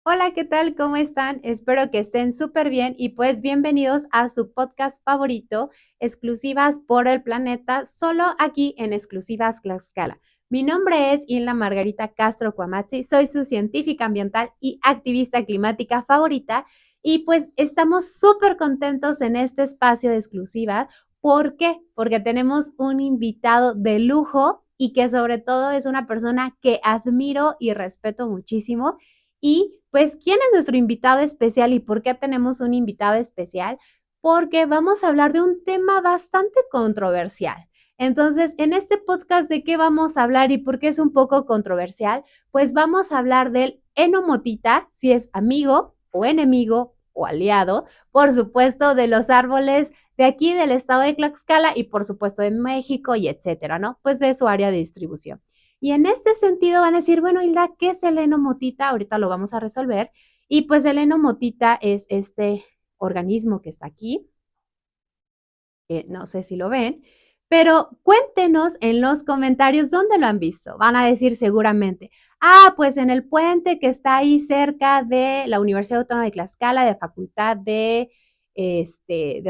Hola, ¿qué tal? ¿Cómo están? Espero que estén súper bien y pues bienvenidos a su podcast favorito, Exclusivas por el Planeta, solo aquí en Exclusivas Tlaxcala. Mi nombre es Inla Margarita Castro Cuamatzi, soy su científica ambiental y activista climática favorita y pues estamos súper contentos en este espacio de exclusiva. ¿Por qué? Porque tenemos un invitado de lujo y que sobre todo es una persona que admiro y respeto muchísimo. Y pues, ¿quién es nuestro invitado especial y por qué tenemos un invitado especial? Porque vamos a hablar de un tema bastante controversial. Entonces, en este podcast, ¿de qué vamos a hablar y por qué es un poco controversial? Pues vamos a hablar del enomotita, si es amigo o enemigo o aliado, por supuesto, de los árboles de aquí del estado de Tlaxcala y por supuesto de México y etcétera, ¿no? Pues de su área de distribución. Y en este sentido van a decir, bueno, Hilda, ¿qué es el enomotita? Ahorita lo vamos a resolver. Y pues el enomotita es este organismo que está aquí, no sé si lo ven, pero cuéntenos en los comentarios dónde lo han visto. Van a decir seguramente, pues en el puente que está ahí cerca de la Universidad Autónoma de Tlaxcala, de Facultad de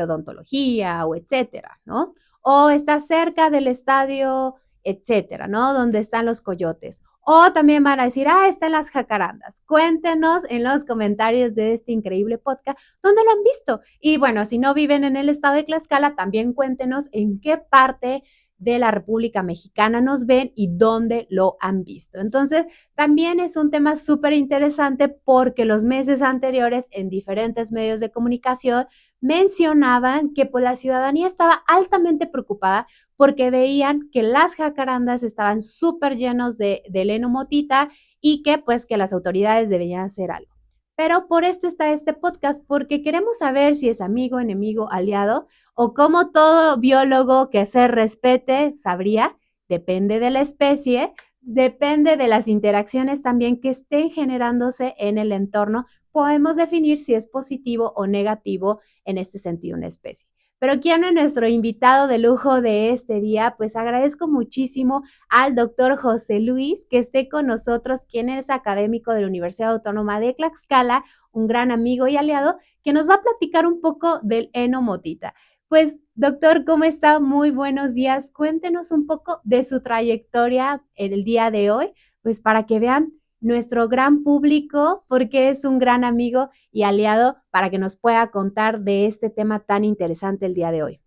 Odontología o etcétera, ¿no? O está cerca del estadio, etcétera, ¿no? Donde están los coyotes. O también van a decir, está en las jacarandas. Cuéntenos en los comentarios de este increíble podcast dónde lo han visto. Y bueno, si no viven en el estado de Tlaxcala, también cuéntenos en qué parte de la República Mexicana nos ven y dónde lo han visto. Entonces, también es un tema súper interesante porque los meses anteriores en diferentes medios de comunicación mencionaban que pues, la ciudadanía estaba altamente preocupada porque veían que las jacarandas estaban súper llenos de lenomotita y que pues que las autoridades debían hacer algo. Pero por esto está este podcast, porque queremos saber si es amigo, enemigo, aliado, o como todo biólogo que se respete sabría, depende de la especie, depende de las interacciones también que estén generándose en el entorno, podemos definir si es positivo o negativo en este sentido una especie. Pero ¿quién es nuestro invitado de lujo de este día? Pues agradezco muchísimo al doctor José Luis que esté con nosotros, quien es académico de la Universidad Autónoma de Tlaxcala, un gran amigo y aliado, que nos va a platicar un poco del enomotita. Pues, doctor, ¿cómo está? Muy buenos días. Cuéntenos un poco de su trayectoria en el día de hoy, pues para que vean nuestro gran público, porque es un gran amigo y aliado para que nos pueda contar de este tema tan interesante el día de hoy.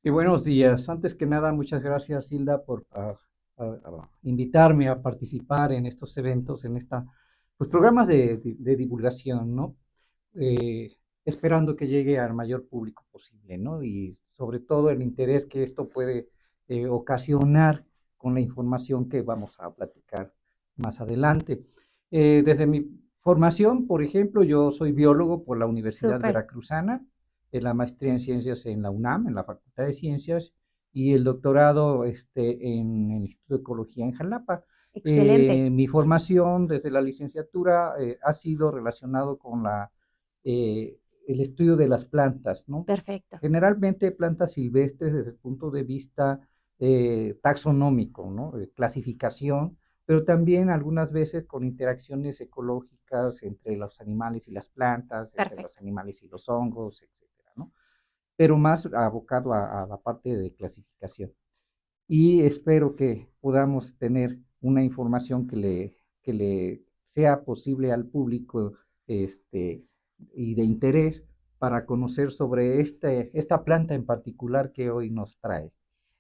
Y buenos días. Antes que nada, muchas gracias, Hilda, por invitarme a participar en estos eventos, en esta, pues, programas de divulgación, ¿no? Eh, Esperando que llegue al mayor público posible, ¿no? Y sobre todo el interés que esto puede ocasionar con la información que vamos a platicar más adelante. Desde mi formación, por ejemplo, yo soy biólogo por la Universidad Súper, Veracruzana, la maestría en ciencias en la UNAM, en la Facultad de Ciencias, y el doctorado en el Instituto de Ecología en Jalapa. excelente, Mi formación desde la licenciatura ha sido relacionado con el estudio de las plantas, ¿no? perfecto, Generalmente plantas silvestres desde el punto de vista taxonómico, ¿no? Clasificación, pero también algunas veces con interacciones ecológicas entre los animales y las plantas, entre los perfecto. animales y los hongos, etcétera, ¿no? Pero más abocado a la parte de clasificación. Y espero que podamos tener una información que le sea posible al público este, y de interés para conocer sobre esta planta en particular que hoy nos trae.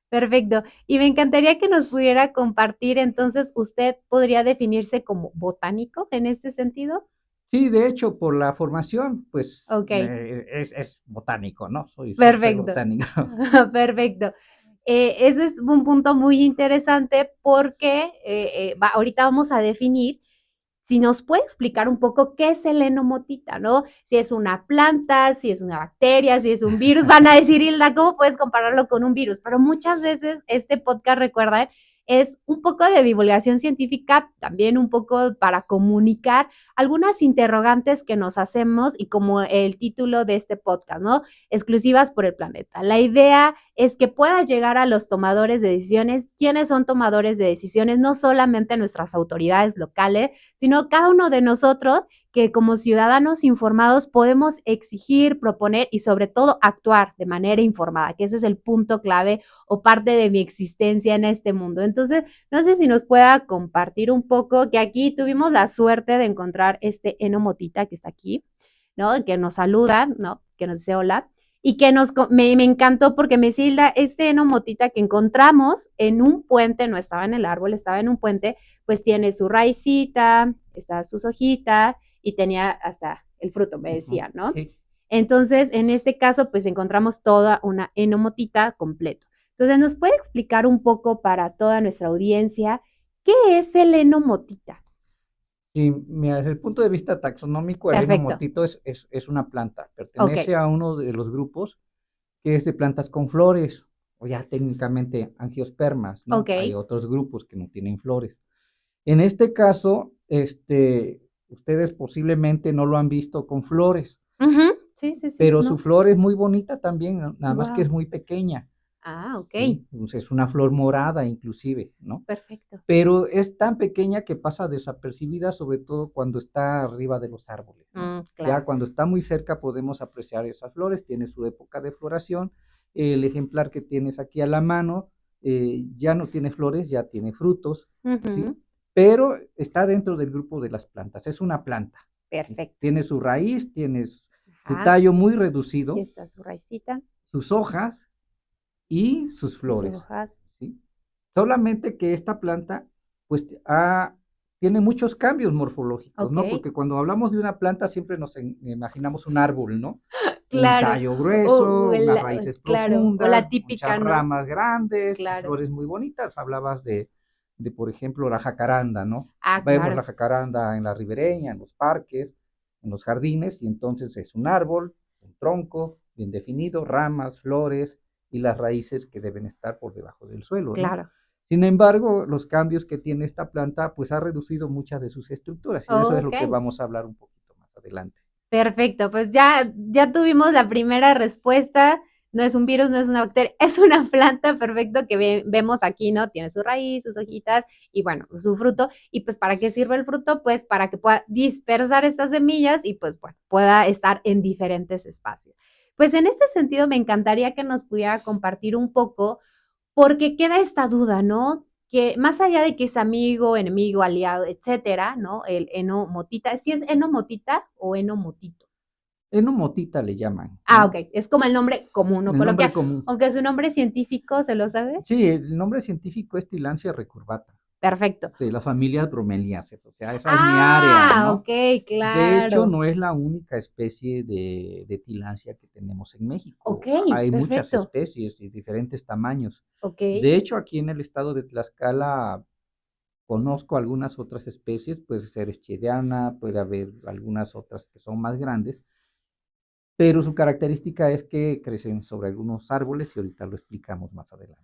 Perfecto. Y me encantaría que nos pudiera compartir, entonces, ¿usted podría definirse como botánico en este sentido? Sí, de hecho, por la formación, pues Okey, es botánico, ¿no? Soy perfecto, botánico. perfecto. Ese es un punto muy interesante porque, ahorita vamos a definir si nos puede explicar un poco qué es el enomotita, ¿no? Si es una planta, si es una bacteria, si es un virus. Van a decir, Hilda, ¿cómo puedes compararlo con un virus? Pero muchas veces este podcast, recuerda, es un poco de divulgación científica, también un poco para comunicar algunas interrogantes que nos hacemos y como el título de este podcast, ¿no? Exclusivas por el planeta. La idea es que pueda llegar a los tomadores de decisiones. ¿Quiénes son tomadores de decisiones? No solamente nuestras autoridades locales, sino cada uno de nosotros que como ciudadanos informados podemos exigir, proponer y sobre todo actuar de manera informada, que ese es el punto clave o parte de mi existencia en este mundo. Entonces, no sé si nos pueda compartir un poco, que aquí tuvimos la suerte de encontrar este Eno Motita que está aquí, ¿no? Que nos saluda, ¿no? Que nos dice hola. Y que me encantó porque me dice Hilda, este Eno Motita que encontramos en un puente, no estaba en el árbol, estaba en un puente, pues tiene su raicita, está sus hojitas y tenía hasta el fruto, me decía, ¿no? Sí. Entonces, en este caso, pues encontramos toda una enomotita completo. Entonces, ¿nos puede explicar un poco para toda nuestra audiencia qué es el enomotita? Sí, mira, desde el punto de vista taxonómico, el Perfecto. enomotito es una planta, Ok, pertenece a uno de los grupos que es de plantas con flores, o ya técnicamente angiospermas, ¿no? ok. Hay otros grupos que no tienen flores. En este caso, ustedes posiblemente no lo han visto con flores, Ujú. Sí, sí, sí, pero su ¿no? flor es muy bonita también, nada más que es Wow. muy pequeña, Ah, ok. ¿sí? Entonces, es una flor morada inclusive, ¿no? Perfecto. Pero es tan pequeña que pasa desapercibida, sobre todo cuando está arriba de los árboles, ¿no? Ya Claro. cuando está muy cerca podemos apreciar esas flores, tiene su época de floración. El ejemplar que tienes aquí a la mano ya no tiene flores, ya tiene frutos, ¿sí? Ujú. Pero está dentro del grupo de las plantas, es una planta, ¿sí? Perfecto. Tiene su raíz, tiene su Ajá. tallo muy Aquí reducido, está su raicita, sus hojas y sus sus flores, hojas. ¿sí? Solamente que esta planta, pues, tiene muchos cambios morfológicos, Ok. ¿no? Porque cuando hablamos de una planta siempre nos imaginamos un árbol, ¿no? Un Claro. tallo O grueso, unas la, raíces claro. O la profundas, muchas típica, ¿no? ramas grandes, Claro. flores muy bonitas. Hablabas por ejemplo, la jacaranda, ¿no? Ah, Vemos la claro. jacaranda en la ribereña, en los parques, en los jardines, y entonces es un árbol, un tronco bien definido, ramas, flores y las raíces que deben estar por debajo del suelo, ¿no? Claro. Sin embargo, los cambios que tiene esta planta, pues ha reducido muchas de sus estructuras y de eso es lo que Ok. vamos a hablar un poquito más adelante. Perfecto, pues ya tuvimos la primera respuesta. No es un virus, no es una bacteria, es una planta, perfecto, que vemos aquí, ¿no? Tiene su raíz, sus hojitas y bueno, su fruto. Y pues, ¿para qué sirve el fruto? Pues para que pueda dispersar estas semillas y pues, bueno, pueda estar en diferentes espacios. Pues en este sentido, me encantaría que nos pudiera compartir un poco porque queda esta duda, ¿no? Que más allá de que es amigo, enemigo, aliado, etcétera, ¿no? El enomotita, ¿sí es enomotita o enomotito? Enomotita le llaman, Ah, ¿no? ok, es como el nombre común o El nombre coloquial, común. aunque su nombre científico, ¿se lo sabe? Sí, el nombre científico es Tillandsia recurvata, Perfecto. de la familia Bromeliaceae, o sea, esa es mi área, Ah, ¿no? ok, De hecho, claro. no es la única especie de Tillandsia que tenemos en Ok, México. Hay muchas perfecto. especies de diferentes tamaños. Ok, De hecho, aquí en el estado de Tlaxcala conozco algunas otras especies, puede ser escheriana, puede haber algunas otras que son más grandes, pero su característica es que crecen sobre algunos árboles y ahorita lo explicamos más adelante.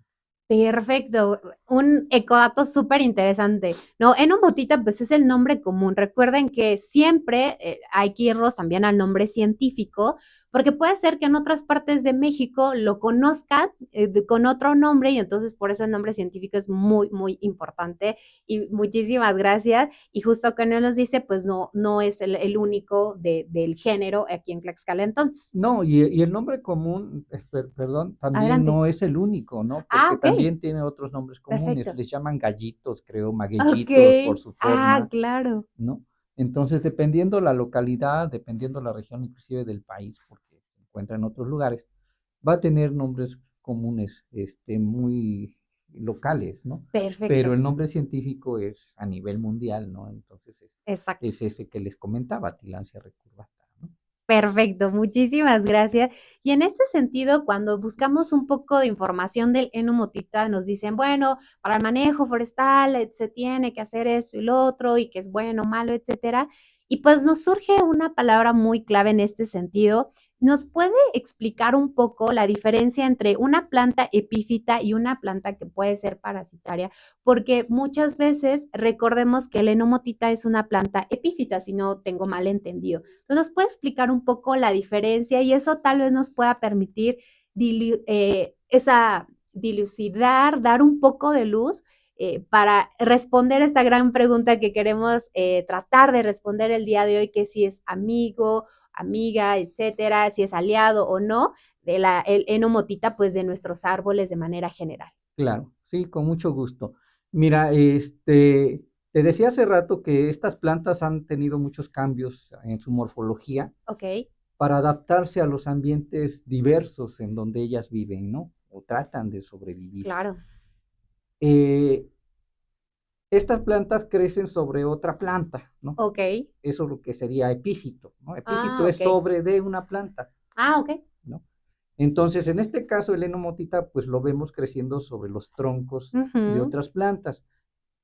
perfecto. Un ecodato súper interesante. No, enomotita, pues es el nombre común. Recuerden que siempre hay que irnos también al nombre científico, porque puede ser que en otras partes de México lo conozcan con otro nombre y entonces por eso el nombre científico es muy, muy importante. Y muchísimas gracias. Y justo que nos dice, pues no, no es el único del género aquí en Tlaxcala. Entonces, No, y el nombre común, perdón, también adelante. no es el único, ¿no? Ah, Porque ok, también tiene otros nombres comunes. perfecto. Les llaman gallitos, creo, Ok. magueyitos por su Ah, forma, claro. ¿no? Entonces, dependiendo la localidad, dependiendo la región inclusive del país, porque se encuentra en otros lugares, va a tener nombres comunes, muy locales, ¿no? Perfecto, Pero el nombre científico es a nivel mundial, ¿no? Entonces exacto. es ese que les comentaba, Tillandsia recurvata, ¿no? Perfecto, muchísimas gracias. Y en este sentido, cuando buscamos un poco de información del enomotita, nos dicen, bueno, para el manejo forestal se tiene que hacer esto y lo otro, y que es bueno, malo, etcétera. Y pues nos surge una palabra muy clave en este sentido. ¿Nos puede explicar un poco la diferencia entre una planta epífita y una planta que puede ser parasitaria? Porque muchas veces recordemos que el enomotita es una planta epífita, si no tengo mal entendido. Entonces, ¿nos puede explicar un poco la diferencia? Y eso tal vez nos pueda permitir esa dilucidar, dar un poco de luz para responder esta gran pregunta que queremos tratar de responder el día de hoy, que si es amigo, amiga, etcétera, si es aliado o no, el enomotita, pues de nuestros árboles de manera general. Claro, sí, con mucho gusto. Mira, te decía hace rato que estas plantas han tenido muchos cambios en su morfología Ok, para adaptarse a los ambientes diversos en donde ellas viven, ¿no? O tratan de sobrevivir. claro. Eh, Estas plantas crecen sobre otra planta, ¿no? Ok. Eso es lo que sería epífito, ¿no? Epífito Ah, es ok. sobre de una planta, Ah, ok. ¿no? Entonces, en este caso, el enomotita, pues lo vemos creciendo sobre los troncos de Ujú, otras plantas,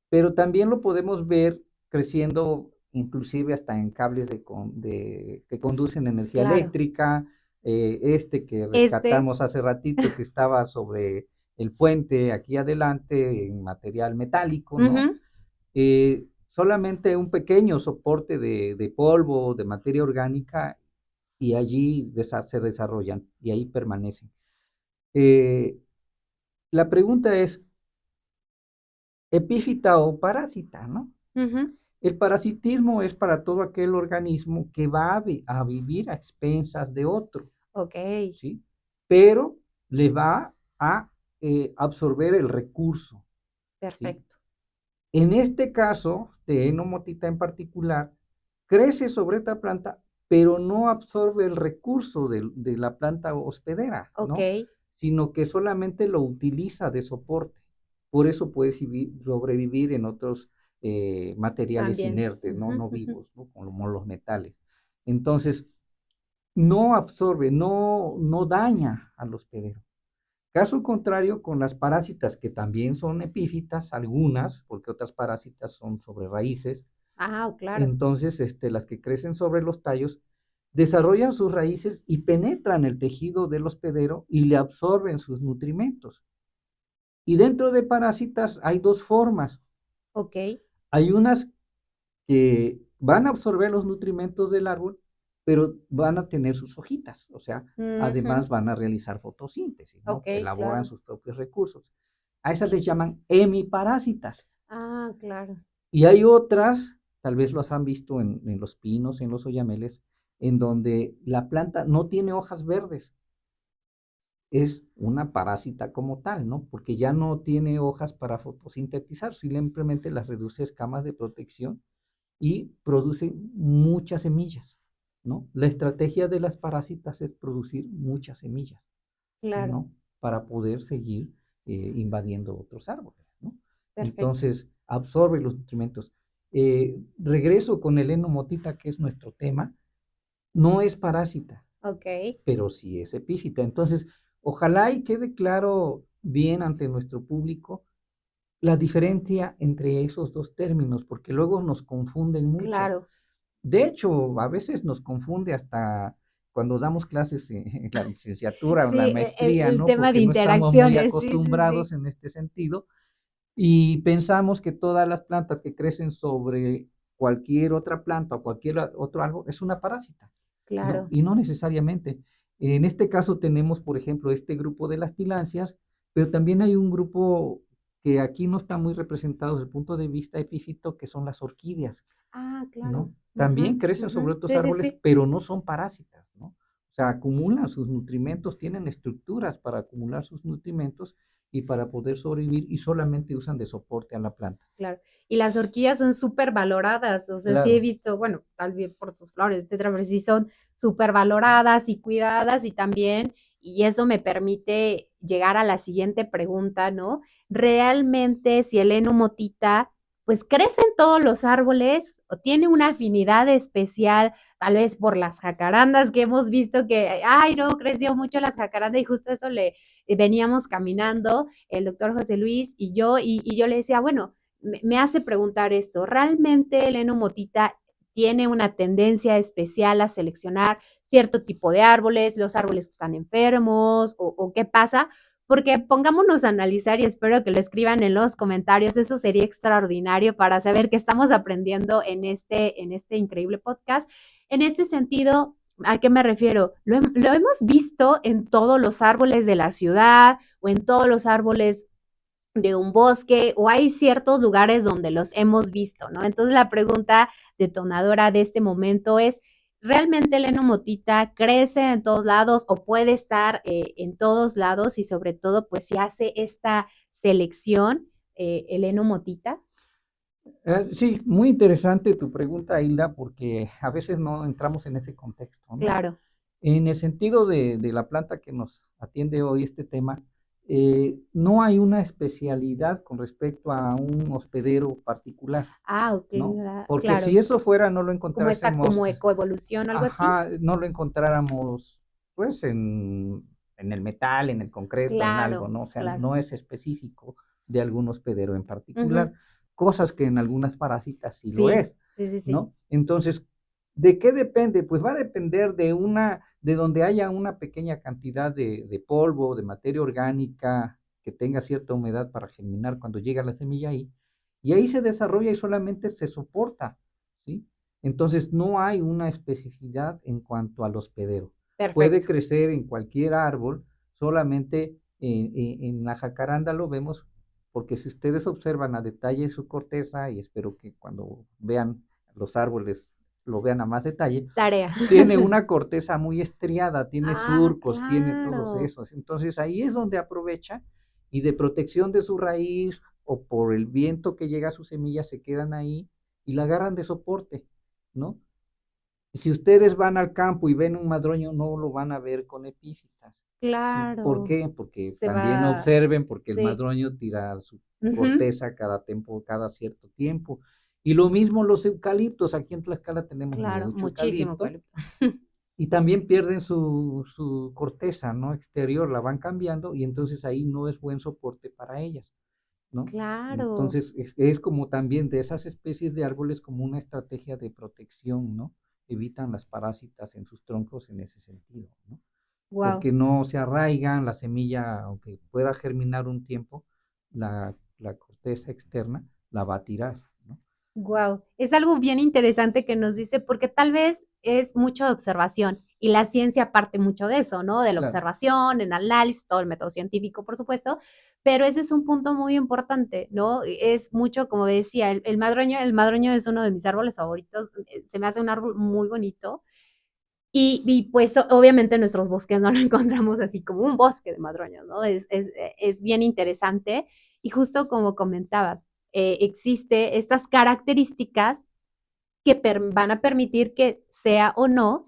pero también lo podemos ver creciendo inclusive hasta en cables que conducen energía claro. eléctrica, que Este, rescatamos hace ratito, que estaba sobre el puente aquí adelante en material metálico, ¿no? ujú, Solamente un pequeño soporte de polvo, de materia orgánica, y allí se desarrollan y ahí permanecen. Eh, la pregunta es, ¿epífita o parásita, no? ujú, El parasitismo es para todo aquel organismo que va a vivir a expensas de otro, ok, ¿sí? Pero le va a absorber el recurso, ¿sí? perfecto. En este caso, de enomotita en particular, crece sobre esta planta, pero no absorbe el recurso de la planta hospedera, Ok, ¿no? Sino que solamente lo utiliza de soporte. Por eso puede sobrevivir en otros materiales ambientes. inertes, ¿no? Ujú, No ujú, vivos, ¿no? Como los metales. Entonces, no absorbe, no daña al hospedero. Caso contrario con las parásitas, que también son epífitas, algunas, porque otras parásitas son sobre raíces. ah, claro. Entonces, las que crecen sobre los tallos desarrollan sus raíces y penetran el tejido del hospedero y le absorben sus nutrimentos. Y dentro de parásitas hay dos formas. Ok. Hay unas que van a absorber los nutrimentos del árbol, pero van a tener sus hojitas, o sea, Ujú, además van a realizar fotosíntesis, ¿no? ok, Elaboran claro. sus propios recursos. A esas les llaman hemiparásitas. Ah, claro. Y hay otras, tal vez los han visto en los pinos, en los oyameles, en donde la planta no tiene hojas verdes, es una parásita como tal, ¿no? Porque ya no tiene hojas para fotosintetizar, simplemente las reduce a escamas de protección y produce muchas semillas, ¿no? La estrategia de las parásitas es producir muchas semillas, Claro. ¿no? Para poder seguir invadiendo otros árboles, ¿no? Perfecto. Entonces, absorbe los nutrimentos. Regreso con el enomotita, que es nuestro tema, no es parásita, Ok. pero sí es epífita. Entonces, ojalá y quede claro bien ante nuestro público la diferencia entre esos dos términos, porque luego nos confunden mucho. Claro. De hecho, a veces nos confunde hasta cuando damos clases en la licenciatura o en la Sí, maestría, el ¿no? tema de Porque no estamos muy interacciones. Sí, sí, acostumbrados sí. en este sentido y pensamos que todas las plantas que crecen sobre cualquier otra planta o cualquier otro algo es una parásita, ¿no? Claro. Y no necesariamente. En este caso tenemos, por ejemplo, este grupo de las tilancias, pero también hay un grupo que aquí no está muy representado desde el punto de vista epífito, que son las orquídeas, Ah, claro. ¿no? También Ujú, crecen sobre ujú. otros Sí, sí, árboles, sí. pero no son parásitas, ¿no? O sea, acumulan sus nutrimentos, tienen estructuras para acumular sus nutrimentos y para poder sobrevivir y solamente usan de soporte a la planta. Claro. Y las orquídeas son súper valoradas, o sea, sí he Claro, visto, bueno, tal vez por sus flores, etcétera, pero sí son súper valoradas y cuidadas y también, y eso me permite llegar a la siguiente pregunta, ¿no? Realmente, si el enomotita, pues crece en todos los árboles o tiene una afinidad especial, tal vez por las jacarandas que hemos visto que, ay, no, creció mucho las jacarandas y justo eso le veníamos caminando el doctor José Luis y yo, y yo le decía, bueno, me hace preguntar esto, ¿realmente el enomotita tiene una tendencia especial a seleccionar cierto tipo de árboles, los árboles que están enfermos o qué pasa? Porque pongámonos a analizar y espero que lo escriban en los comentarios, eso sería extraordinario para saber qué estamos aprendiendo en este increíble podcast. En este sentido, ¿A qué me refiero? Lo hemos visto en todos los árboles de la ciudad o en todos los árboles de un bosque, o hay ciertos lugares donde los hemos visto, ¿no? Entonces la pregunta detonadora de este momento es, ¿realmente el heno motita crece en todos lados o puede estar en todos lados? Y sobre todo, pues si hace esta selección, el heno motita. Sí, muy interesante tu pregunta, Hilda, porque a veces no entramos en ese contexto, ¿no? Claro. En el sentido de la planta que nos atiende hoy este tema, no hay una especialidad con respecto a un hospedero particular, Ah, ok, ¿no? Porque claro. si eso fuera, no lo Como esta, como encontrásemos, ecoevolución, algo así. ajá, no lo encontráramos, pues, en el metal, en el concreto, en algo, Claro, ¿no? O sea, claro. no es específico de algún hospedero en particular, Ujú. cosas que en algunas parásitas sí lo Sí, es, sí, sí, sí. ¿no? Entonces, ¿de qué depende? Pues va a depender de donde haya una pequeña cantidad de polvo, de materia orgánica, que tenga cierta humedad para germinar cuando llega la semilla ahí, y ahí se desarrolla y solamente se soporta, ¿sí? Entonces, no hay una especificidad en cuanto al hospedero. Puede Perfecto. crecer en cualquier árbol, solamente en la jacaranda lo vemos, porque si ustedes observan a detalle su corteza, y espero que cuando vean los árboles lo vean a más detalle, Tarea. tiene una corteza muy estriada, tiene Ah, surcos, tiene todos claro. esos. Entonces ahí es donde aprovecha y de protección de su raíz o por el viento que llega a sus semillas se quedan ahí y la agarran de soporte, ¿no? Si ustedes van al campo y ven un madroño, no lo van a ver con epífitas. ¿Por Claro. qué? Porque Se también va, observen, porque el sí. madroño tira su Ujú. corteza cada cierto tiempo. Y lo mismo los eucaliptos, aquí en Tlaxcala tenemos Claro, mucho muchísimo eucalipto eucalipto. y también pierden su corteza, ¿no? Exterior, la van cambiando y entonces ahí no es buen soporte para ellas, ¿no? Claro. Entonces es como también de esas especies de árboles como una estrategia de protección, ¿no? Evitan las parásitas en sus troncos en ese sentido, ¿no? Wow. Porque no se arraigan, la semilla, aunque pueda germinar un tiempo, la corteza externa la va a tirar, ¿no? Wow, es algo bien interesante que nos dice, porque tal vez es mucha observación y la ciencia parte mucho de eso, ¿no? De la Claro, observación, el análisis, todo el método científico, por supuesto, pero ese es un punto muy importante, ¿no? Es mucho, como decía, el madroño es uno de mis árboles favoritos, se me hace un árbol muy bonito y pues obviamente en nuestros bosques no lo encontramos así como un bosque de madroños, ¿no? Es bien interesante y justo como comentaba, existe estas características que van a permitir que sea o no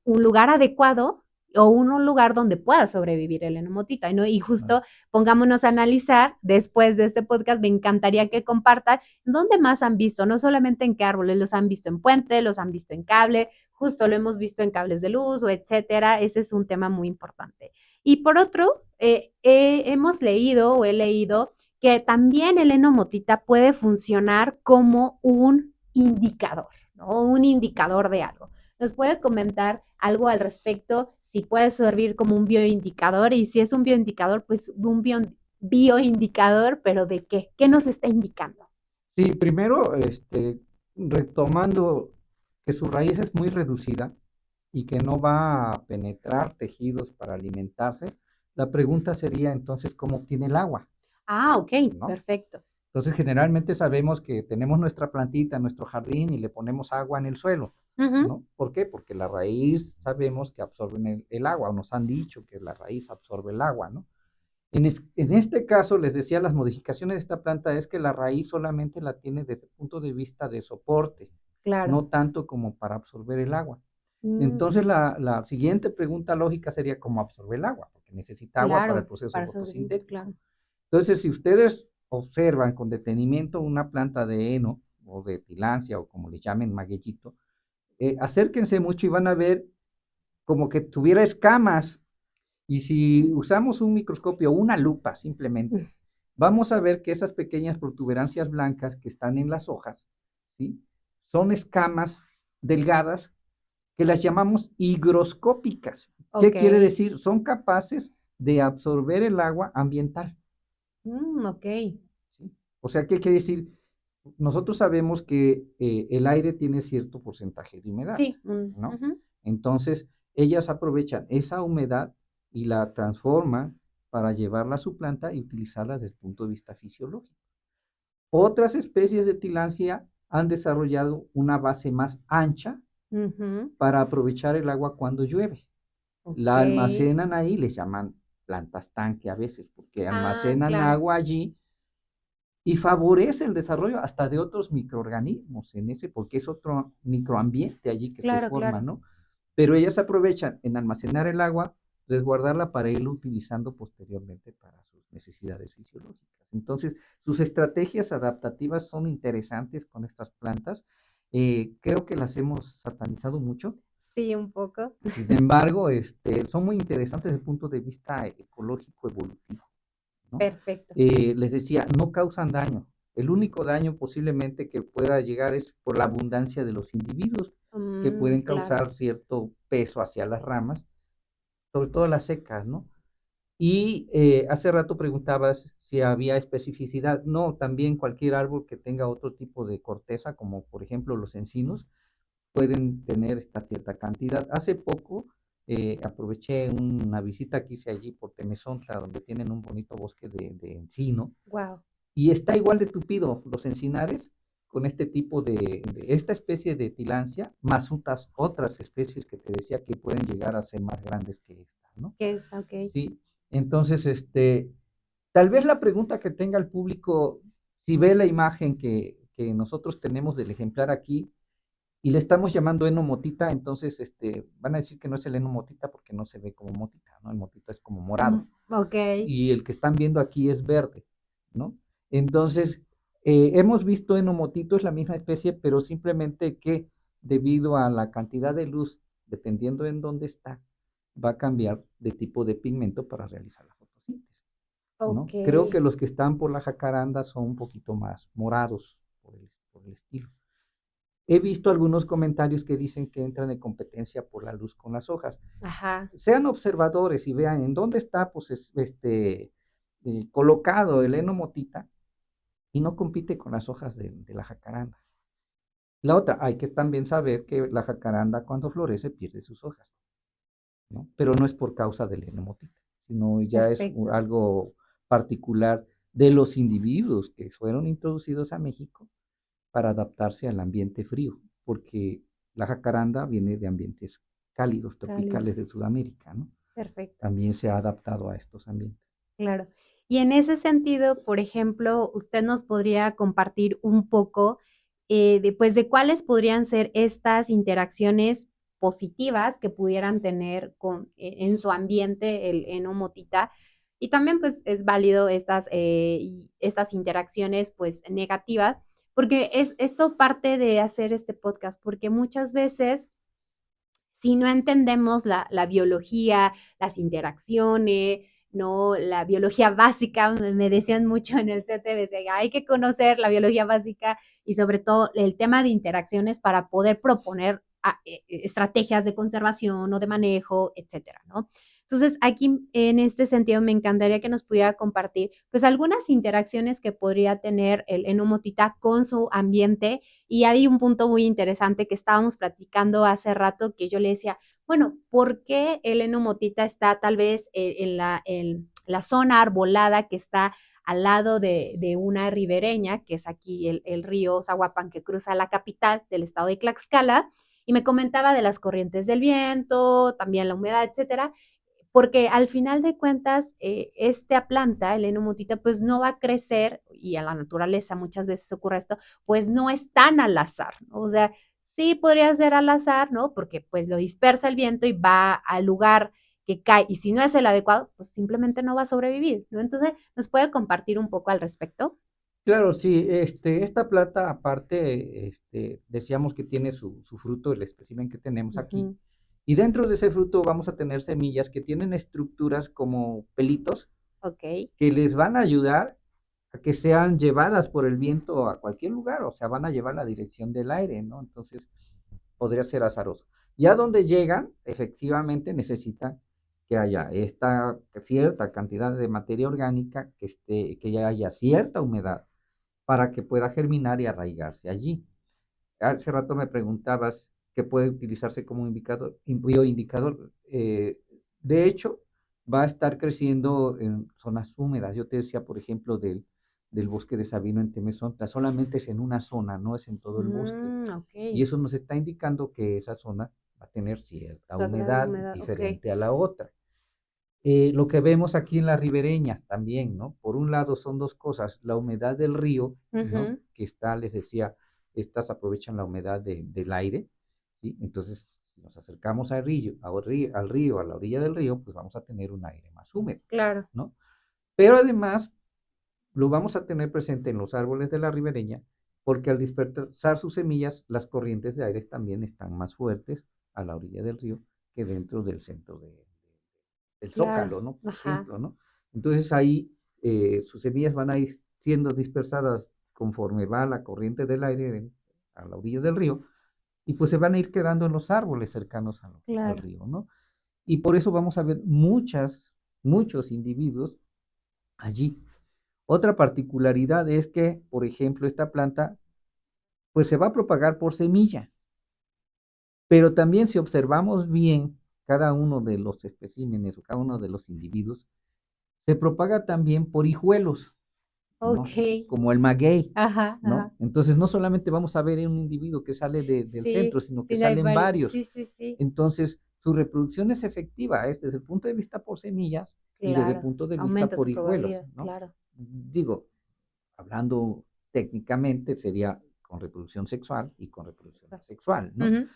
un lugar adecuado o un lugar donde pueda sobrevivir el enomotita, ¿no? Y claro. justo pongámonos a analizar después de este podcast, me encantaría que compartan dónde más han visto, no solamente en qué árboles, los han visto en puente, los han visto en cable, justo lo hemos visto en cables de luz o etcétera, ese es un tema muy importante. Y por otro, hemos leído o he leído que también el enomotita puede funcionar como un indicador, ¿no? Un indicador de algo. ¿Nos puede comentar algo al respecto? Si puede servir como un bioindicador y si es un bioindicador, pues un bioindicador, pero ¿de qué? ¿Qué nos está indicando? Sí, primero, retomando que su raíz es muy reducida y que no va a penetrar tejidos para alimentarse, la pregunta sería entonces, ¿cómo obtiene el agua? Ah, ok, ¿No? perfecto. Entonces, generalmente sabemos que tenemos nuestra plantita, nuestro jardín y le ponemos agua en el suelo, Uh -huh. ¿no? ¿Por qué? Porque la raíz sabemos que absorbe el agua, o nos han dicho que la raíz absorbe el agua, ¿no? En este caso, les decía, las modificaciones de esta planta es que la raíz solamente la tiene desde el punto de vista de soporte, Claro. no tanto como para absorber el agua. Mm, Entonces, la siguiente pregunta lógica sería cómo absorbe el agua, porque necesita agua para el claro, proceso para sobrevivir, fotosintético. claro. Entonces, si ustedes observan con detenimiento una planta de heno o de tilancia o como le llamen magueyito, acérquense mucho y van a ver como que tuviera escamas. Y si usamos un microscopio o una lupa simplemente, vamos a ver que esas pequeñas protuberancias blancas que están en las hojas, ¿sí? Son escamas delgadas que las llamamos higroscópicas. ¿Qué Ok. quiere decir? Son capaces de absorber el agua ambiental. Ok. ¿Sí? O sea, ¿qué quiere decir? Nosotros sabemos que el aire tiene cierto porcentaje de humedad, Sí. Uh ¿no? -huh. Entonces, ellas aprovechan esa humedad y la transforman para llevarla a su planta y utilizarla desde el punto de vista fisiológico. Otras especies de tilancia han desarrollado una base más ancha Ujú. para aprovechar el agua cuando llueve. La Ok. almacenan ahí, les llaman plantas tanque a veces, porque Ah, almacenan claro. agua allí y favorece el desarrollo hasta de otros microorganismos en ese, porque es otro microambiente allí que se Claro, forma, claro. ¿no? Pero ellas aprovechan en almacenar el agua, resguardarla para irlo utilizando posteriormente para sus necesidades fisiológicas. Entonces, sus estrategias adaptativas son interesantes con estas plantas. Creo que las hemos satanizado mucho. Sí, un poco. Sin embargo, son muy interesantes desde el punto de vista ecológico evolutivo, ¿no? Perfecto. Les decía, no causan daño. El único daño posiblemente que pueda llegar es por la abundancia de los individuos que pueden Claro. causar cierto peso hacia las ramas, sobre todo las secas, ¿no? Y hace rato preguntabas si había especificidad. No, también cualquier árbol que tenga otro tipo de corteza, como por ejemplo los encinos, pueden tener esta cierta cantidad. Hace poco aproveché una visita que hice allí por Temezontla, donde tienen un bonito bosque de encino, Wow. y está igual de tupido los encinares con este tipo de esta especie de tilancia, más otras especies que te decía que pueden llegar a ser más grandes que esta, ¿no? Que está ok. Sí, entonces, tal vez la pregunta que tenga el público, si ve la imagen que nosotros tenemos del ejemplar aquí, y le estamos llamando enomotita, entonces van a decir que no es el enomotita porque no se ve como motita, ¿no? El motita es como morado. Ok. Y el que están viendo aquí es verde, ¿no? Entonces, hemos visto enomotito, es la misma especie, pero simplemente que debido a la cantidad de luz, dependiendo en dónde está, va a cambiar de tipo de pigmento para realizar la fotosíntesis, Ok. ¿no? Creo que los que están por la jacaranda son un poquito más morados por el estilo. He visto algunos comentarios que dicen que entran en competencia por la luz con las hojas. Ajá. Sean observadores y vean en dónde está pues, colocado el enomotita y no compite con las hojas de la jacaranda. La otra, hay que también saber que la jacaranda cuando florece pierde sus hojas, ¿no? Pero no es por causa del enomotita, sino ya es Perfecto. algo particular de los individuos que fueron introducidos a México para adaptarse al ambiente frío, porque la jacaranda viene de ambientes cálidos, Cálido. tropicales de Sudamérica, ¿no? Perfecto. También se ha adaptado a estos ambientes. Claro. Y en ese sentido, por ejemplo, usted nos podría compartir un poco, pues, de cuáles podrían ser estas interacciones positivas que pudieran tener en su ambiente el enomotita. Y también, pues, es válido estas interacciones, pues, negativas, porque eso parte de hacer este podcast, porque muchas veces si no entendemos la biología, las interacciones, ¿no? La biología básica, me decían mucho en el CTBC, hay que conocer la biología básica y sobre todo el tema de interacciones para poder proponer estrategias de conservación o de manejo, etcétera, ¿no? Entonces, aquí en este sentido me encantaría que nos pudiera compartir, pues, algunas interacciones que podría tener el enomotita con su ambiente y hay un punto muy interesante que estábamos platicando hace rato que yo le decía, bueno, ¿por qué el enomotita está tal vez en la zona arbolada que está al lado de una ribereña, que es aquí el río Zaguapan que cruza la capital del estado de Tlaxcala? Y me comentaba de las corrientes del viento, también la humedad, etcétera, porque al final de cuentas, esta planta, el enomotita, pues no va a crecer, y a la naturaleza muchas veces ocurre esto, pues no es tan al azar, ¿no? O sea, sí podría ser al azar, ¿no? Porque pues lo dispersa el viento y va al lugar que cae, y si no es el adecuado, pues simplemente no va a sobrevivir, ¿no? Entonces, ¿nos puede compartir un poco al respecto? Claro, sí, esta planta aparte, decíamos que tiene su fruto, el espécimen que tenemos aquí, Ujú. y dentro de ese fruto vamos a tener semillas que tienen estructuras como pelitos Ok, que les van a ayudar a que sean llevadas por el viento a cualquier lugar, o sea, van a llevar la dirección del aire, ¿no? Entonces, podría ser azaroso. Ya donde llegan, efectivamente necesitan que haya esta cierta cantidad de materia orgánica, que ya haya cierta humedad para que pueda germinar y arraigarse allí. Hace rato me preguntabas que puede utilizarse como bioindicador. De hecho, va a estar creciendo en zonas húmedas. Yo te decía, por ejemplo, del bosque de Sabino en Temesonta, solamente es en una zona, no es en todo el bosque. Ok. Y eso nos está indicando que esa zona va a tener cierta Toda humedad humedad, ok. diferente a la otra. Lo que vemos aquí en la ribereña también, ¿no? Por un lado son dos cosas, la humedad del río, ¿no? Ujú. Que está, les decía, estas aprovechan la humedad del aire, ¿sí? Entonces, si nos acercamos al río, a la orilla del río, pues vamos a tener un aire más húmedo, Claro, ¿no? Pero además lo vamos a tener presente en los árboles de la ribereña, porque al dispersar sus semillas, las corrientes de aire también están más fuertes a la orilla del río que dentro del centro del claro. zócalo, ¿no? Por Ajá, ejemplo, ¿no? Entonces ahí sus semillas van a ir siendo dispersadas conforme va la corriente del aire a la orilla del río, y pues se van a ir quedando en los árboles cercanos al claro. río, ¿no? Y por eso vamos a ver muchos individuos allí. Otra particularidad es que, por ejemplo, esta planta, pues se va a propagar por semilla, pero también si observamos bien cada uno de los especímenes o cada uno de los individuos, se propaga también por hijuelos, ¿no? Ok. Como el maguey, Ajá, ¿no? ajá. Entonces no solamente vamos a ver un individuo que sale del Sí, centro, sino que sí, hay salen varios. varios. Sí, sí, sí. Entonces, su reproducción es efectiva, es desde el punto de vista por semillas y desde el Claro. punto de vista Aumenta por su hijuelos, probabilidad, ¿no? claro. Digo, hablando técnicamente, sería con reproducción sexual y con reproducción Exacto. asexual, ¿no? Ujú.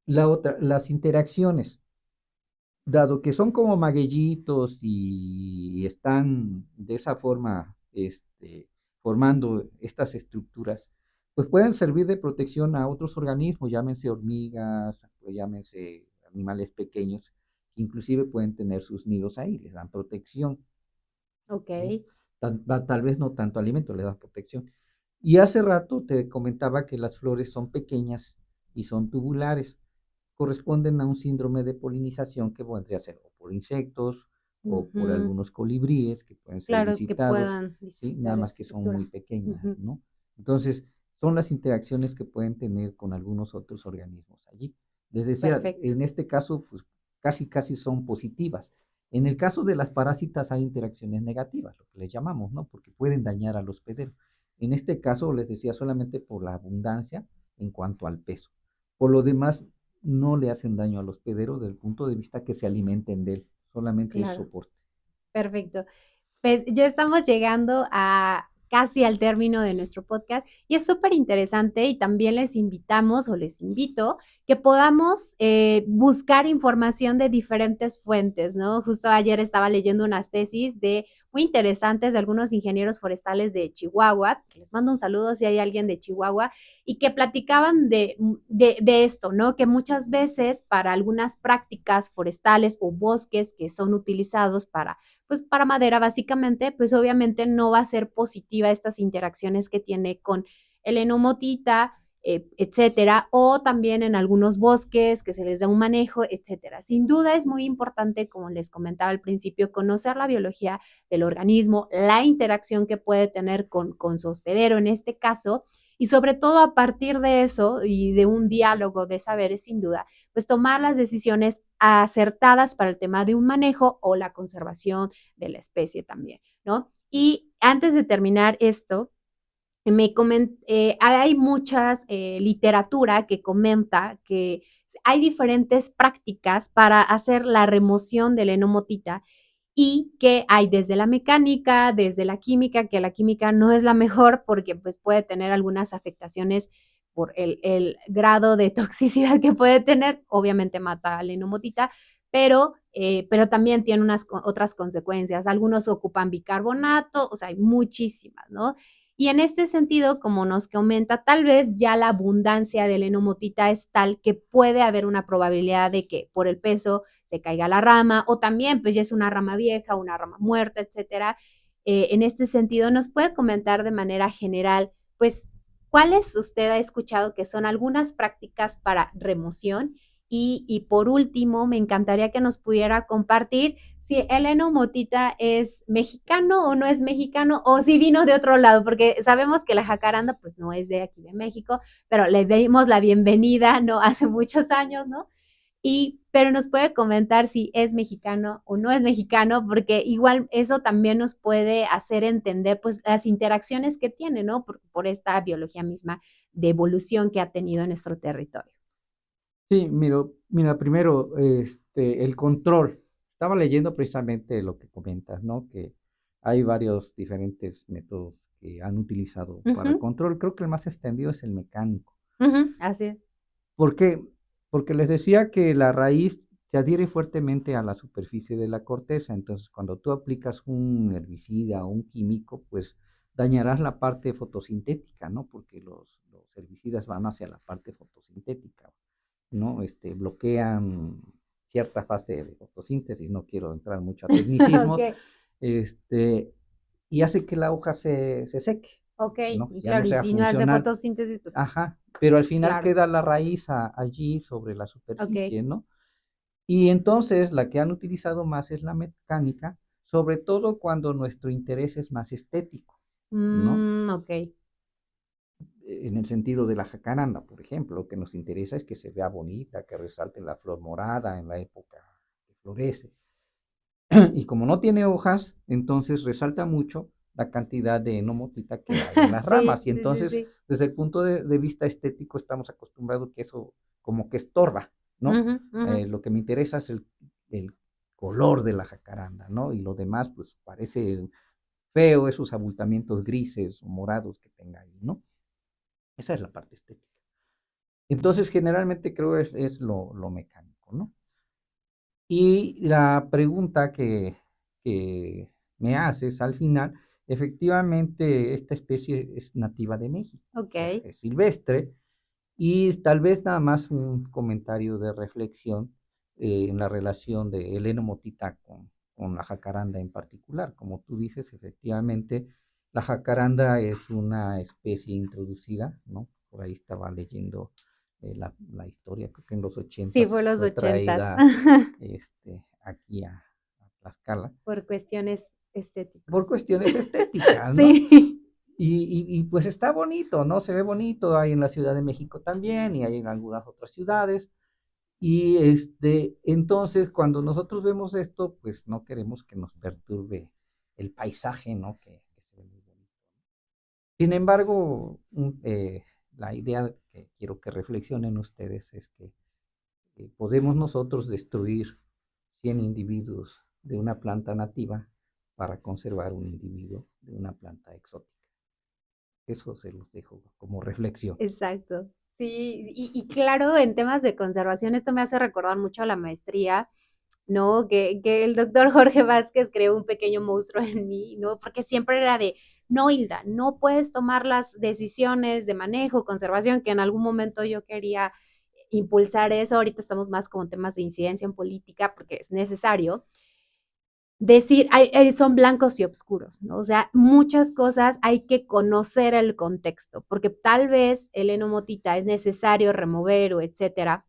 La otra, las interacciones, dado que son como magueyitos y están de esa forma formando estas estructuras, pues pueden servir de protección a otros organismos, llámense hormigas, llámense animales pequeños, que inclusive pueden tener sus nidos ahí, les dan protección, Ok. ¿sí? Tal vez no tanto alimento, les dan protección. Y hace rato te comentaba que las flores son pequeñas y son tubulares, corresponden a un síndrome de polinización que podría ser o por insectos o por Ujú. algunos colibríes que pueden ser Claro, que visitados, puedan ¿sí? Nada visitar más esa que son muy estructura. pequeñas, Ujú. ¿no? Entonces, son las interacciones que pueden tener con algunos otros organismos allí. Les decía, Perfecto. en este caso, pues casi son positivas. En el caso de las parásitas hay interacciones negativas, lo que les llamamos, ¿no? Porque pueden dañar al hospedero. En este caso, les decía, solamente por la abundancia en cuanto al peso. Por lo demás, no le hacen daño al hospedero desde el punto de vista que se alimenten de él, solamente es Claro. soporte. Perfecto. Pues ya estamos llegando a casi al término de nuestro podcast y es súper interesante y también les invitamos o les invito que podamos buscar información de diferentes fuentes, ¿no? Justo ayer estaba leyendo unas tesis de muy interesantes de algunos ingenieros forestales de Chihuahua, que les mando un saludo si hay alguien de Chihuahua, y que platicaban de esto, ¿no? Que muchas veces para algunas prácticas forestales o bosques que son utilizados para pues para madera básicamente, pues obviamente no va a ser positiva estas interacciones que tiene con el enomotita, etcétera, o también en algunos bosques que se les da un manejo, etcétera. Sin duda es muy importante, como les comentaba al principio, conocer la biología del organismo, la interacción que puede tener con su hospedero en este caso, y sobre todo a partir de eso y de un diálogo de saberes, sin duda, pues tomar las decisiones acertadas para el tema de un manejo o la conservación de la especie también, ¿no? Y antes de terminar esto, hay muchas literatura que comenta que hay diferentes prácticas para hacer la remoción del enomotita y que hay desde la mecánica, desde la química, que la química no es la mejor porque pues puede tener algunas afectaciones por el grado de toxicidad que puede tener, obviamente mata a la enomotita, pero también tiene otras consecuencias. Algunos ocupan bicarbonato, o sea, hay muchísimas, ¿no? Y en este sentido, como nos comenta, tal vez ya la abundancia del enomotita es tal que puede haber una probabilidad de que por el peso se caiga la rama o también pues ya es una rama vieja, una rama muerta, etcétera. En este sentido, nos puede comentar de manera general, pues, ¿cuáles usted ha escuchado que son algunas prácticas para remoción? Y por último, me encantaría que nos pudiera compartir si el heno motita es mexicano o no es mexicano, o si vino de otro lado, porque sabemos que la jacaranda pues no es de aquí de México, pero le dimos la bienvenida, ¿no? Hace muchos años, ¿no? Pero nos puede comentar si es mexicano o no es mexicano, porque igual eso también nos puede hacer entender pues las interacciones que tiene, ¿no? Por esta biología misma de evolución que ha tenido en nuestro territorio. Sí, mira, primero, el control. Estaba leyendo precisamente lo que comentas, ¿no? Que hay varios diferentes métodos que han utilizado para el Ujú, control. Creo que el más extendido es el mecánico. ujú, así es. ¿Por qué? Porque les decía que la raíz se adhiere fuertemente a la superficie de la corteza. Entonces, cuando tú aplicas un herbicida o un químico, pues dañarás la parte fotosintética, ¿no? Porque los herbicidas van hacia la parte fotosintética, ¿no? Bloquean cierta fase de fotosíntesis, no quiero entrar mucho a tecnicismos, Ok, este, y hace que la hoja se seque, ok, ¿no? y Ya no claro, y sea si no hace funcional. fotosíntesis, pues Ajá, pero al final claro, queda la raíz allí sobre la ok. superficie, ¿no? Y entonces la que han utilizado más es la mecánica, sobre todo cuando nuestro interés es más estético, ¿no? Ok. En el sentido de la jacaranda, por ejemplo, lo que nos interesa es que se vea bonita, que resalte la flor morada en la época que florece. Y como no tiene hojas, entonces resalta mucho la cantidad de enomotita que hay en las ramas. Sí, Y sí, sí, entonces, sí. desde el punto de vista estético, estamos acostumbrados que eso como que estorba, ¿no? Ujú, ujú. Lo que me interesa es el color de la jacaranda, ¿no? Y lo demás, pues parece feo esos abultamientos grises o morados que tenga ahí, ¿no? Esa es la parte estética. Entonces, generalmente creo es lo mecánico, ¿no? Y la pregunta que me haces al final, efectivamente, esta especie es nativa de México, o Ok. sea, es silvestre, y tal vez nada más un comentario de reflexión en la relación de Heleno Motita con la jacaranda en particular. Como tú dices, efectivamente, la jacaranda es una especie introducida, ¿no? Por ahí estaba leyendo la historia, creo que en los Sí, 80 fue los fue ochentas. traída aquí a Tlaxcala Por cuestiones estéticas. por cuestiones estéticas, ¿no? Sí. Y pues está bonito, ¿no? Se ve bonito, hay en la Ciudad de México también y hay en algunas otras ciudades. Y entonces cuando nosotros vemos esto, pues no queremos que nos perturbe el paisaje, ¿no? Que se ve muy bonito. Sin embargo, la idea que quiero que reflexionen ustedes es que podemos nosotros destruir 100 individuos de una planta nativa para conservar un individuo de una planta exótica. Eso se los dejo como reflexión. Exacto. Sí, y claro, en temas de conservación, esto me hace recordar mucho a la maestría, ¿no? Que el doctor Jorge Vázquez creó un pequeño monstruo en mí, ¿no? Porque siempre era de, no, Hilda, no puedes tomar las decisiones de manejo, conservación, que en algún momento yo quería impulsar eso, ahorita estamos más con temas de incidencia en política porque es necesario, decir, son blancos y oscuros, ¿no? O sea, muchas cosas hay que conocer el contexto, porque tal vez el enomotita es necesario remover o etcétera,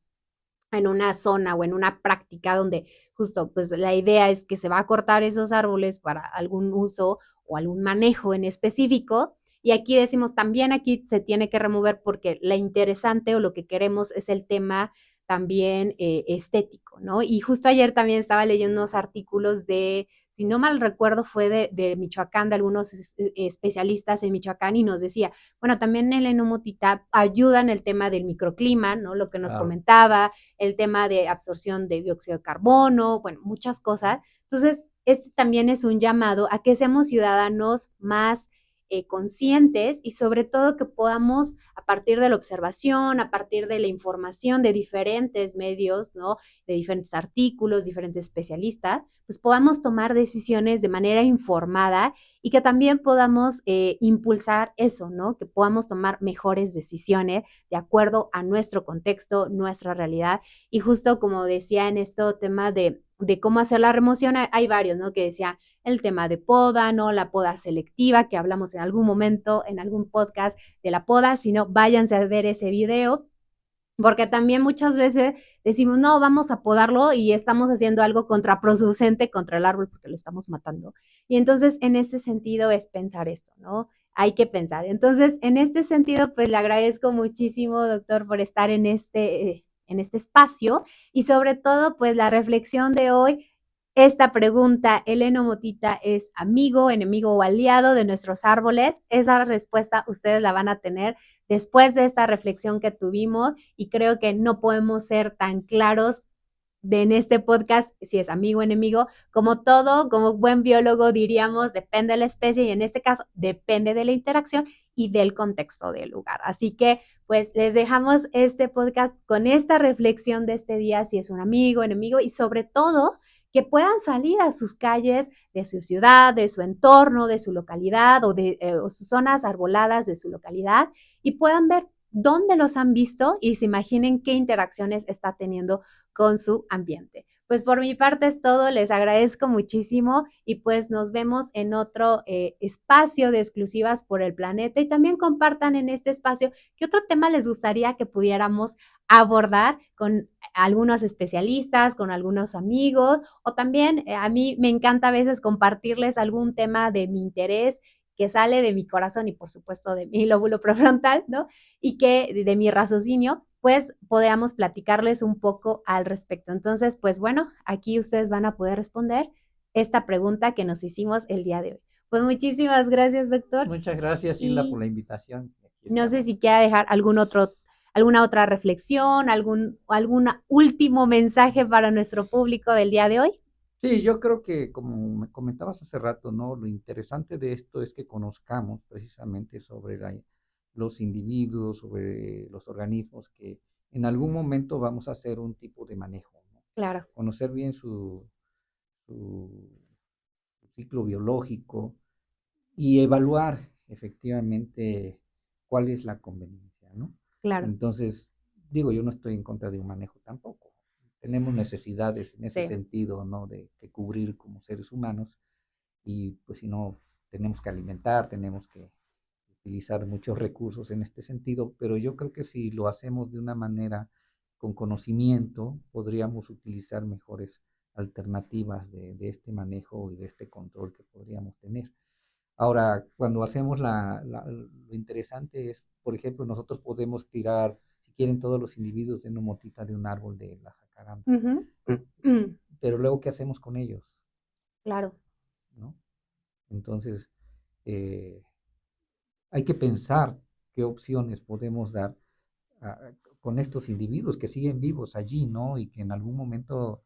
en una zona o en una práctica donde justo pues la idea es que se va a cortar esos árboles para algún uso o algún manejo en específico. Y aquí decimos también aquí se tiene que remover porque la interesante o lo que queremos es el tema también estético, ¿no? Y justo ayer también estaba leyendo unos artículos de, si no mal recuerdo, fue de Michoacán, de algunos especialistas en Michoacán y nos decía, bueno, también el enomotita ayuda en el tema del microclima, ¿no? Lo que nos Claro. comentaba, el tema de absorción de dióxido de carbono, bueno, muchas cosas. Entonces, este también es un llamado a que seamos ciudadanos más conscientes y sobre todo que podamos, a partir de la observación, a partir de la información de diferentes medios, ¿no? De diferentes artículos, diferentes especialistas, pues podamos tomar decisiones de manera informada y que también podamos impulsar eso, ¿no? Que podamos tomar mejores decisiones de acuerdo a nuestro contexto, nuestra realidad. Y justo como decía en este tema de cómo hacer la remoción, hay varios, ¿no? Que decía el tema de poda, ¿no? La poda selectiva, que hablamos en algún momento, en algún podcast de la poda, si no, váyanse a ver ese video. Porque también muchas veces decimos, no, vamos a podarlo y estamos haciendo algo contraproducente contra el árbol porque lo estamos matando. Y entonces, en este sentido es pensar esto, ¿no? Hay que pensar. Entonces, en este sentido, pues le agradezco muchísimo, doctor, por estar en este espacio y sobre todo, pues la reflexión de hoy, esta pregunta, ¿el enomotita es amigo, enemigo o aliado de nuestros árboles? Esa respuesta ustedes la van a tener después de esta reflexión que tuvimos y creo que no podemos ser tan claros en este podcast si es amigo o enemigo. Como todo, como buen biólogo diríamos, depende de la especie y en este caso depende de la interacción y del contexto del lugar. Así que pues les dejamos este podcast con esta reflexión de este día, si es un amigo, enemigo y sobre todo que puedan salir a sus calles de su ciudad, de su entorno, de su localidad o sus zonas arboladas de su localidad y puedan ver dónde los han visto y se imaginen qué interacciones está teniendo con su ambiente. Pues por mi parte es todo, les agradezco muchísimo y pues nos vemos en otro espacio de exclusivas por el planeta y también compartan en este espacio qué otro tema les gustaría que pudiéramos abordar con algunos especialistas, con algunos amigos o también a mí me encanta a veces compartirles algún tema de mi interés que sale de mi corazón y por supuesto de mi lóbulo prefrontal, ¿no? Y que de mi raciocinio, pues podamos platicarles un poco al respecto. Entonces, pues bueno, aquí ustedes van a poder responder esta pregunta que nos hicimos el día de hoy. Pues muchísimas gracias, doctor. Muchas gracias, Hilda, por Y la invitación. Aquí no sé estamos. si quiera dejar alguna otra reflexión, algún último mensaje para nuestro público del día de hoy. Sí, yo creo que como me comentabas hace rato, ¿no? Lo interesante de esto es que conozcamos precisamente sobre los individuos, sobre los organismos que en algún momento vamos a hacer un tipo de manejo, ¿no? Claro, Conocer bien su ciclo biológico y evaluar efectivamente cuál es la conveniencia, ¿no? claro, Entonces, digo, yo no estoy en contra de un manejo tampoco. Tenemos necesidades en ese sí, sentido, ¿no? De que cubrir como seres humanos y pues si no, tenemos que alimentar, tenemos que utilizar muchos recursos en este sentido, pero yo creo que si lo hacemos de una manera con conocimiento, podríamos utilizar mejores alternativas de este manejo y de este control que podríamos tener. Ahora, cuando hacemos lo interesante es, por ejemplo, nosotros podemos tirar, si quieren, todos los individuos de una motita de un árbol de la jacaranda, ujú, pero luego, ¿qué hacemos con ellos? claro, ¿No? Entonces, eh, hay que pensar qué opciones podemos dar a, con estos individuos que siguen vivos allí, ¿no? Y que en algún momento,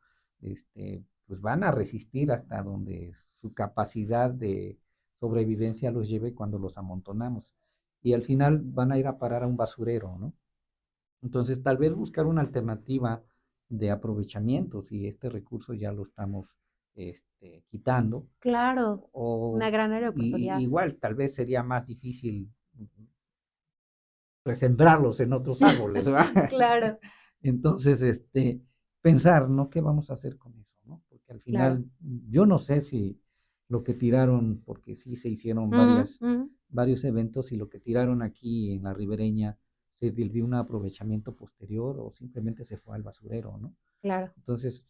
pues van a resistir hasta donde su capacidad de sobrevivencia los lleve cuando los amontonamos. Y al final van a ir a parar a un basurero, ¿no? Entonces, tal vez buscar una alternativa de aprovechamiento, si este recurso ya lo estamos quitando, claro, o una gran área de oportunidad. igual, tal vez sería más difícil resembrarlos en otros árboles, ¿verdad? Claro, Entonces, pensar, ¿no? ¿Qué vamos a hacer con eso, ¿no? Porque al claro. final, yo no sé si lo que tiraron, porque sí se hicieron Ujú, ujú, varios eventos y lo que tiraron aquí en la ribereña se dio un aprovechamiento posterior o simplemente se fue al basurero, ¿no? claro, Entonces,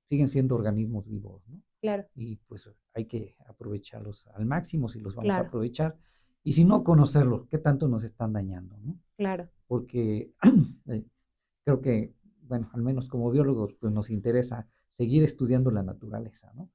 siguen siendo organismos vivos, ¿no? claro, Y pues hay que aprovecharlos al máximo si los vamos a claro, aprovechar. Y si no, conocerlos, qué tanto nos están dañando, ¿no? claro. Porque eh, creo que, bueno, al menos como biólogos, pues nos interesa seguir estudiando la naturaleza, ¿no?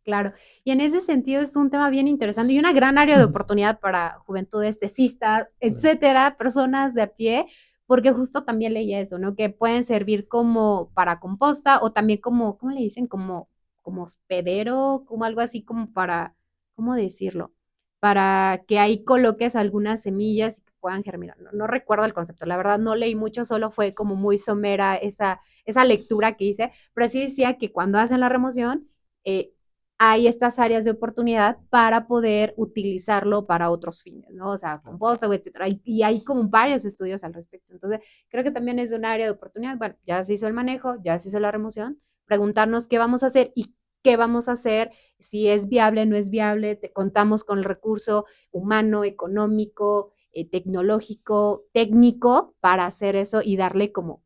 Claro. Y en ese sentido es un tema bien interesante y una gran área de oportunidad para juventudes tesistas, Claro, etcétera, personas de a pie, porque justo también leía eso, ¿no? Que pueden servir como para composta o también como, ¿cómo le dicen? Como hospedero, como algo así como para, ¿cómo decirlo? Para que ahí coloques algunas semillas y que puedan germinar. No, no recuerdo el concepto, la verdad no leí mucho, solo fue como muy somera esa lectura que hice, pero sí decía que cuando hacen la remoción, eh, hay estas áreas de oportunidad para poder utilizarlo para otros fines, ¿no? O sea, claro. composta, etcétera. Y hay como varios estudios al respecto. Entonces, creo que también es de un área de oportunidad. Bueno, ya se hizo el manejo, ya se hizo la remoción, preguntarnos qué vamos a hacer y qué vamos a hacer, si es viable, no es viable, te contamos con el recurso humano, económico, tecnológico, técnico para hacer eso y darle como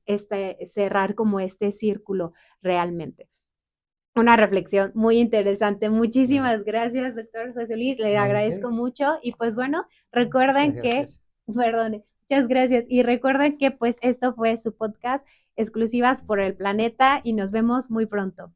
cerrar como este círculo realmente. Una reflexión muy interesante. Claro. Muchísimas gracias, doctor José Luis. Le Ok, agradezco mucho. Y pues bueno, muchas recuerden que, gracias. perdone, muchas gracias. Y recuerden que pues esto fue su podcast Exclusivas por el Planeta y nos vemos muy pronto.